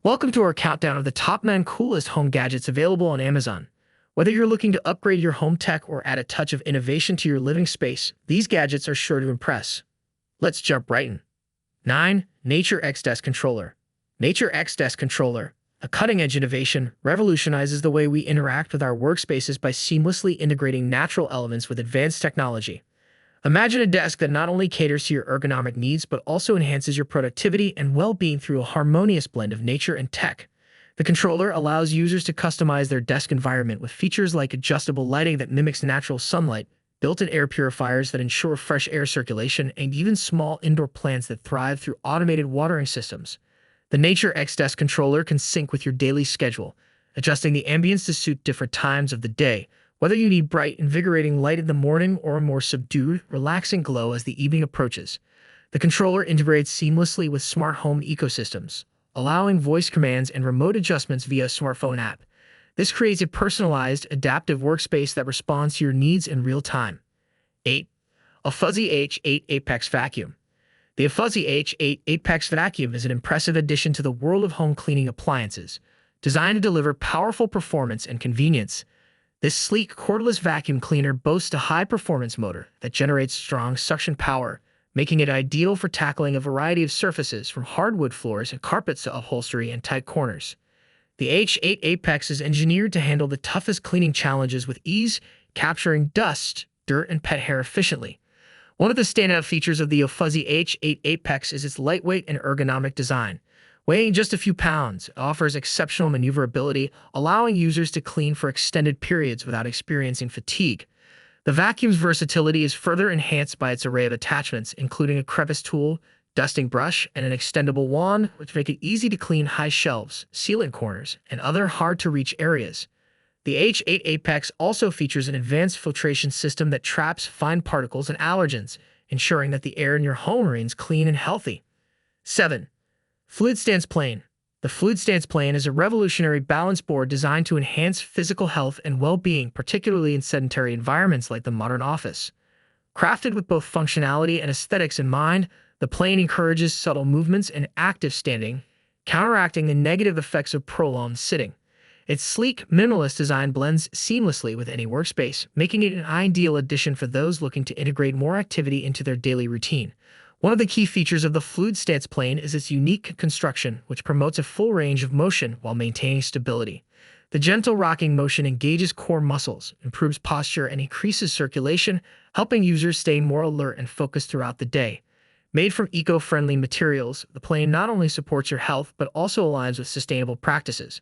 Welcome to our countdown of the top 9 coolest home gadgets available on Amazon. Whether you're looking to upgrade your home tech or add a touch of innovation to your living space, these gadgets are sure to impress. Let's jump right in. 9. Nature X Desk Controller. Nature X Desk Controller, a cutting-edge innovation, revolutionizes the way we interact with our workspaces by seamlessly integrating natural elements with advanced technology. Imagine a desk that not only caters to your ergonomic needs but also enhances your productivity and well-being through a harmonious blend of nature and tech. The controller allows users to customize their desk environment with features like adjustable lighting that mimics natural sunlight, built-in air purifiers that ensure fresh air circulation, and even small indoor plants that thrive through automated watering systems. The Nature X Desk controller can sync with your daily schedule, adjusting the ambience to suit different times of the day. Whether you need bright, invigorating light in the morning or a more subdued, relaxing glow as the evening approaches, the controller integrates seamlessly with smart home ecosystems, allowing voice commands and remote adjustments via a smartphone app. This creates a personalized, adaptive workspace that responds to your needs in real time. 8. A Fuzzy H8 Apex Vacuum. The Fuzzy H8 Apex Vacuum is an impressive addition to the world of home cleaning appliances, designed to deliver powerful performance and convenience. This sleek, cordless vacuum cleaner boasts a high-performance motor that generates strong suction power, making it ideal for tackling a variety of surfaces from hardwood floors and carpets to upholstery and tight corners. The H8 Apex is engineered to handle the toughest cleaning challenges with ease, capturing dust, dirt, and pet hair efficiently. One of the standout features of the Fuzzy H8 Apex is its lightweight and ergonomic design. Weighing just a few pounds, it offers exceptional maneuverability, allowing users to clean for extended periods without experiencing fatigue. The vacuum's versatility is further enhanced by its array of attachments, including a crevice tool, dusting brush, and an extendable wand, which make it easy to clean high shelves, ceiling corners, and other hard-to-reach areas. The H8 Apex also features an advanced filtration system that traps fine particles and allergens, ensuring that the air in your home remains clean and healthy. 7. Fluid Stance Plane. The Fluid Stance Plane is a revolutionary balance board designed to enhance physical health and well-being, particularly in sedentary environments like the modern office. Crafted with both functionality and aesthetics in mind, the plane encourages subtle movements and active standing, counteracting the negative effects of prolonged sitting. Its sleek, minimalist design blends seamlessly with any workspace, making it an ideal addition for those looking to integrate more activity into their daily routine. One of the key features of the Fluid Stance Plane is its unique construction, which promotes a full range of motion while maintaining stability. The gentle rocking motion engages core muscles, improves posture, and increases circulation, helping users stay more alert and focused throughout the day. Made from eco-friendly materials, the plane not only supports your health but also aligns with sustainable practices.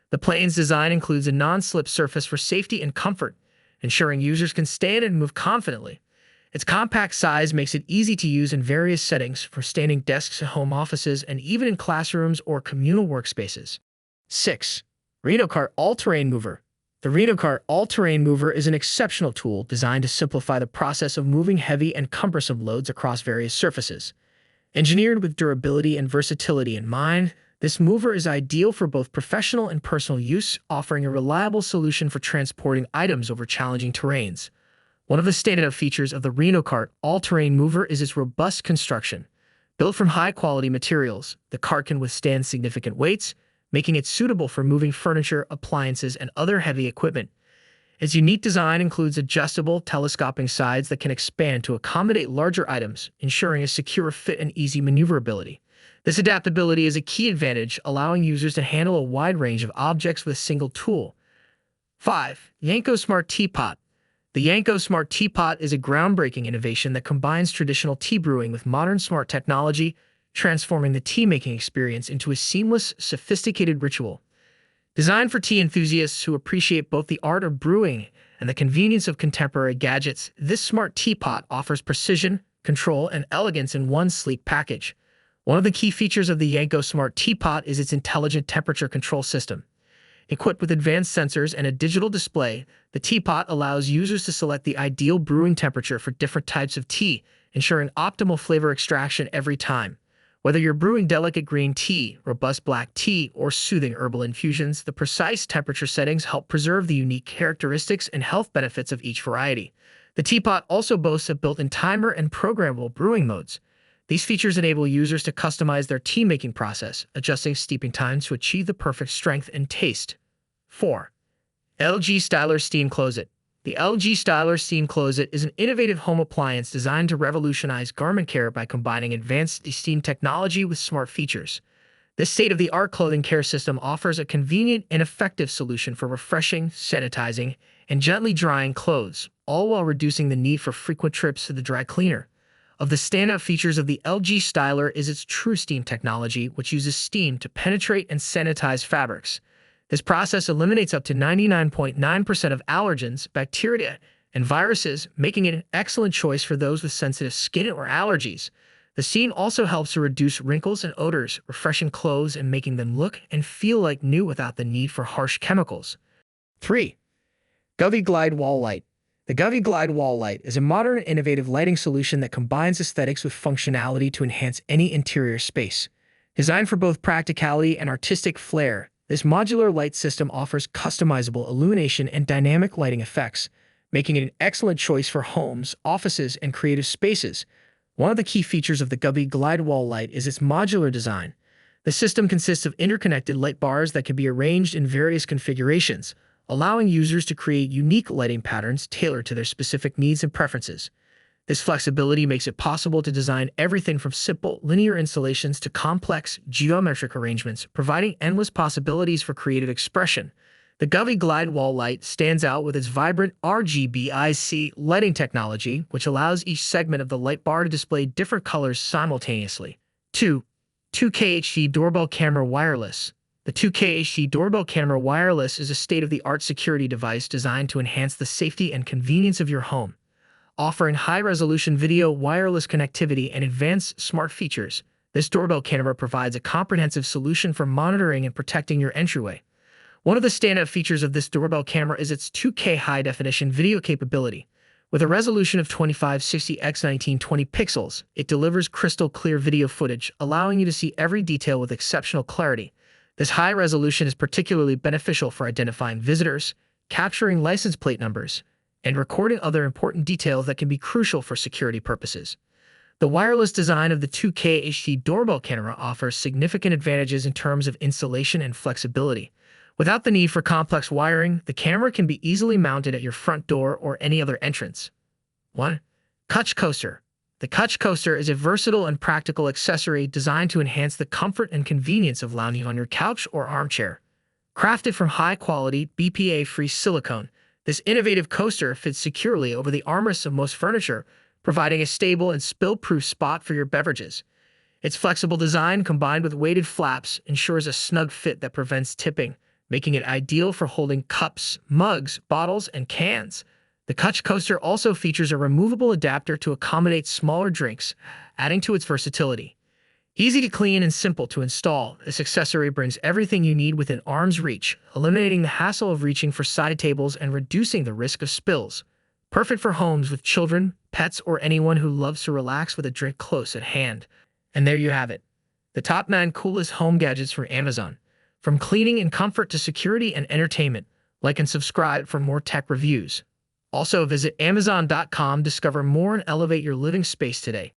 The plane's design includes a non-slip surface for safety and comfort, ensuring users can stand and move confidently. Its compact size makes it easy to use in various settings for standing desks, home offices, and even in classrooms or communal workspaces. 6. Renocart AllTerrain Mover. The Renocart AllTerrain Mover is an exceptional tool designed to simplify the process of moving heavy and cumbersome loads across various surfaces. Engineered with durability and versatility in mind, this mover is ideal for both professional and personal use, offering a reliable solution for transporting items over challenging terrains. One of the standout features of the Renocart All-Terrain Mover is its robust construction. Built from high-quality materials, the cart can withstand significant weights, making it suitable for moving furniture, appliances, and other heavy equipment. Its unique design includes adjustable, telescoping sides that can expand to accommodate larger items, ensuring a secure fit and easy maneuverability. This adaptability is a key advantage, allowing users to handle a wide range of objects with a single tool. 5. Yanko Smart Teapot. The Yanko Smart Teapot is a groundbreaking innovation that combines traditional tea brewing with modern smart technology, transforming the tea-making experience into a seamless, sophisticated ritual. Designed for tea enthusiasts who appreciate both the art of brewing and the convenience of contemporary gadgets, this smart teapot offers precision, control, and elegance in one sleek package. One of the key features of the Yanko Smart Teapot is its intelligent temperature control system. Equipped with advanced sensors and a digital display, the teapot allows users to select the ideal brewing temperature for different types of tea, ensuring optimal flavor extraction every time. Whether you're brewing delicate green tea, robust black tea, or soothing herbal infusions, the precise temperature settings help preserve the unique characteristics and health benefits of each variety. The teapot also boasts a built-in timer and programmable brewing modes. These features enable users to customize their tea-making process, adjusting steeping times to achieve the perfect strength and taste. 4. LG Styler Steam Closet. The LG Styler Steam Closet is an innovative home appliance designed to revolutionize garment care by combining advanced steam technology with smart features. This state-of-the-art clothing care system offers a convenient and effective solution for refreshing, sanitizing, and gently drying clothes, all while reducing the need for frequent trips to the dry cleaner. Of the standout features of the LG Styler is its True Steam technology, which uses steam to penetrate and sanitize fabrics. This process eliminates up to 99.9% of allergens, bacteria, and viruses, making it an excellent choice for those with sensitive skin or allergies. The steam also helps to reduce wrinkles and odors, refreshing clothes and making them look and feel like new without the need for harsh chemicals. 3. Govee Glide Wall Light. The Govee Glide Wall Light is a modern and innovative lighting solution that combines aesthetics with functionality to enhance any interior space. Designed for both practicality and artistic flair, this modular light system offers customizable illumination and dynamic lighting effects, making it an excellent choice for homes, offices, and creative spaces. One of the key features of the Govee Glide Wall Light is its modular design. The system consists of interconnected light bars that can be arranged in various configurations, allowing users to create unique lighting patterns tailored to their specific needs and preferences. This flexibility makes it possible to design everything from simple, linear installations to complex, geometric arrangements, providing endless possibilities for creative expression. The Govee Glide Wall Light stands out with its vibrant RGBIC lighting technology, which allows each segment of the light bar to display different colors simultaneously. 2. 2K HD Doorbell Camera Wireless. The 2K HD Doorbell Camera Wireless is a state-of-the-art security device designed to enhance the safety and convenience of your home. Offering high-resolution video, wireless connectivity, and advanced smart features, this doorbell camera provides a comprehensive solution for monitoring and protecting your entryway. One of the standout features of this doorbell camera is its 2K high-definition video capability. With a resolution of 2560 x 1920 pixels, it delivers crystal-clear video footage, allowing you to see every detail with exceptional clarity. This high resolution is particularly beneficial for identifying visitors, capturing license plate numbers, and recording other important details that can be crucial for security purposes. The wireless design of the 2K HD doorbell camera offers significant advantages in terms of installation and flexibility. Without the need for complex wiring, the camera can be easily mounted at your front door or any other entrance. 1. Cutch Coaster. The Cutch Coaster is a versatile and practical accessory designed to enhance the comfort and convenience of lounging on your couch or armchair. Crafted from high-quality, BPA-free silicone, this innovative coaster fits securely over the armrests of most furniture, providing a stable and spill-proof spot for your beverages. Its flexible design, combined with weighted flaps, ensures a snug fit that prevents tipping, making it ideal for holding cups, mugs, bottles, and cans. The Cutch Coaster also features a removable adapter to accommodate smaller drinks, adding to its versatility. Easy to clean and simple to install, this accessory brings everything you need within arm's reach, eliminating the hassle of reaching for side tables and reducing the risk of spills. Perfect for homes with children, pets, or anyone who loves to relax with a drink close at hand. And there you have it. The top 9 coolest home gadgets from Amazon. From cleaning and comfort to security and entertainment, like and subscribe for more tech reviews. Also, visit Amazon.com, discover more, and elevate your living space today.